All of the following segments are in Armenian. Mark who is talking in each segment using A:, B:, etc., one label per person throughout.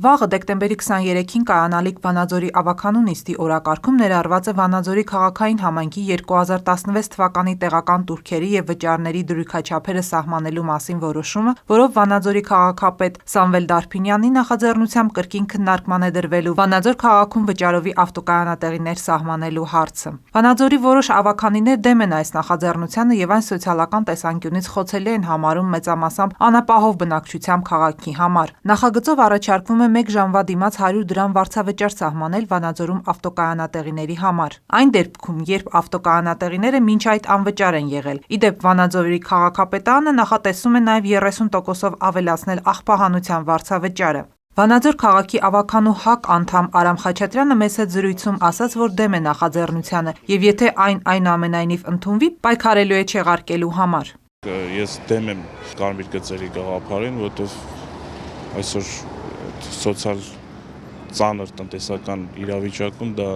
A: Վաղը դեկտեմբերի 23-ին կայանալիք Վանաձորի ավագանու նիստի օրակարգում ներառված է Վանաձորի քաղաքային համայնքի 2016 թվականի տեղական տուրքերի և վճարների դրույքաչափերը սահմանելու մասին որոշումը, որով Վանաձորի քաղաքապետ Սամվել Դարփինյանի նախաձեռնությամբ կրկին քննարկման է դրվելու Վանաձոր քաղաքում վճարովի ավտոկայանատեղիներ սահմանելու հարցը։ Վանաձորի որոշ ավագանիներ դեմ են այս նախաձեռնությանը և այն սոցիալական տեսանկյունից խոցելի են համարում մեծամասամբ անապահով բնակչությամբ քաղաքի համար։ Նախագծով առաջարկվում է 1 ժամվա դիմաց 100 դրամ վարձավճար սահմանել Վանաձորում ավտոկայանատեղիների համար։ Այն դեպքում, երբ ավտոկայանատեղիները մինչ այդ անվճար են եղել։ Ի դեպ, Վանաձորի քաղաքապետարանը նախատեսում է նաև 30%-ով ավելացնել աղբահանության վարձավճարը։ Վանաձոր քաղաքի ավագանու ՀԱԿ անդամ Արամ Խաչատրյանը մեծ հետ զրույցում ասաց, որ դեմ է նախաձեռնությանը և եթե այն այնուամենայնիվ ընդունվի, պայքարելու է չեղարկելու համար։
B: Ես դեմ եմ կարմիր գծերի գաղափարին, որովհետև այսօր սոցիալ ծանր տնտեսական իրավիճակում դա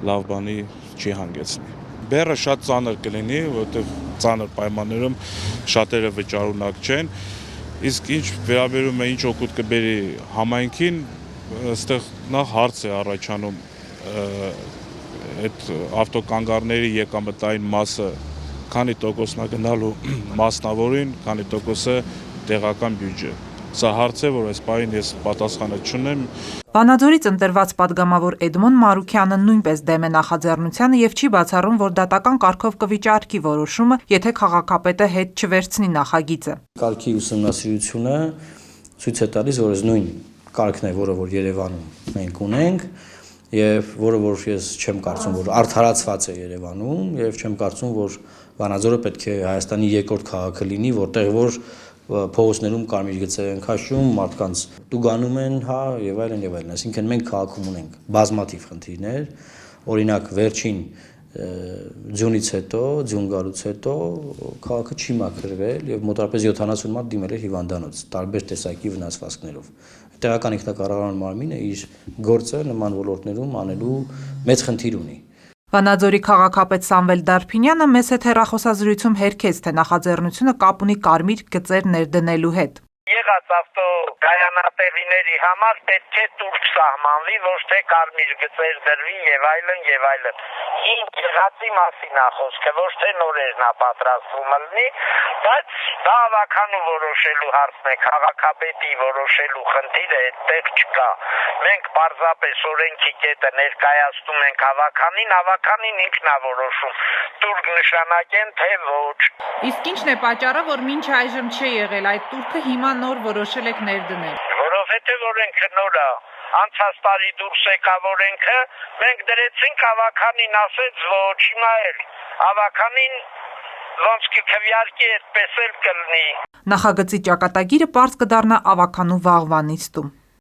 B: լավ բանի չի հանգեցնի։ Բեռը շատ ծանր կլինի, որովհետև ծանր պայմաններում շատերը վճարունակ չեն, իսկ ինչ վերաբերում է ինչ օգուտ կբերի համայնքին, այստեղ նախ հարց է առաջանում այդ ավտոկանգառների եկամտային մասը քանի տոկոսն է գնալու մասնավորին, քանի տոկոսը տեղական բյուջե։ Սա հարց է, որ այս պահին ես պատասխանը չունեմ։
A: Վանաձորից ընտրված падգամավոր Էդմոն Մարուքյանը նույնպես դեմ է նախաձեռնությանը և չի բացառում, որ դատական կարգով կվիճարկի որոշումը, եթե քաղաքապետը հետ չվերցնի նախագիծը։
C: Կարգի ուսումնասիրությունը ցույց է տալիս, որ այս նույն կարգն է, որը որ Երևանում մենք ունենք, եւ որը որ ես չեմ կարծում, որ արդարացված է Երևանում, եւ չեմ կարծում, որ Վանաձորը պետք է Հայաստանի երկրորդ քաղաքը լինի, որտեղ որ փողոցներում կարմիր գծեր են քաշում, մարդկանց տուգանում են, հա, եւ այլն եւ այլն։ Այսինքն մենք քաղաքում ունենք բազմաթիվ խնդիրներ, օրինակ վերջին ձյունից հետո, ձյուն գալուց հետո քաղաքը չի մաքրվել եւ մոտավորապես 70 մարդ դիմել է հիվանդանոց տարբեր տեսակի վնասվածքներով։ Տեղական ինքնակառավարման մարմինը իր գործը նման ոլորտներում անելու մեծ խնդիր ունի։
A: Վանաձորի քաղաքապետ Սամվել Դարփինյանը մեծ հետ հեռախոսազրույցում հերքեց, թե նախաձեռնությունը կապ ունի կարմիր գծեր ներդնելու հետ։
D: Եղած ավտոկայանատեղիների համար պետք է տուրք սահմանվի, ոչ թե կարմիր գծեր դրվի եւ այլն եւ այլն։ Ինչ եղածի մասին է խոսքը, ոչ թե նորերն է պատրաստվում լինի, բայց դա ավականու որոշելու հարցն է, քաղաքապետի որոշելու խնդիրը այդտեղ չկա։ Մենք պարզապես օրենքի կետը ներկայացնում ենք ավականին ինքն է որոշում։ Տուրք նշանակեն թե ոչ։
A: Իսկ ի՞նչն է պատճառը, որ մինչ այժմ չի եղել այդ տուրքը, հիմա նոր որոշել եք ներդնել։
D: Որովհետև օրենքը նոր է, անցած տարի դուրս եկավ օրենքը, մենք դրեցինք ավականին, ասեց ոչ, հիմա էլ ավականին ոնց կքվյարկի այդպես էլ կլինի։
A: Նախագծի ճակատագիրը պարզ կդառնա ավականու վաղվա նիստում։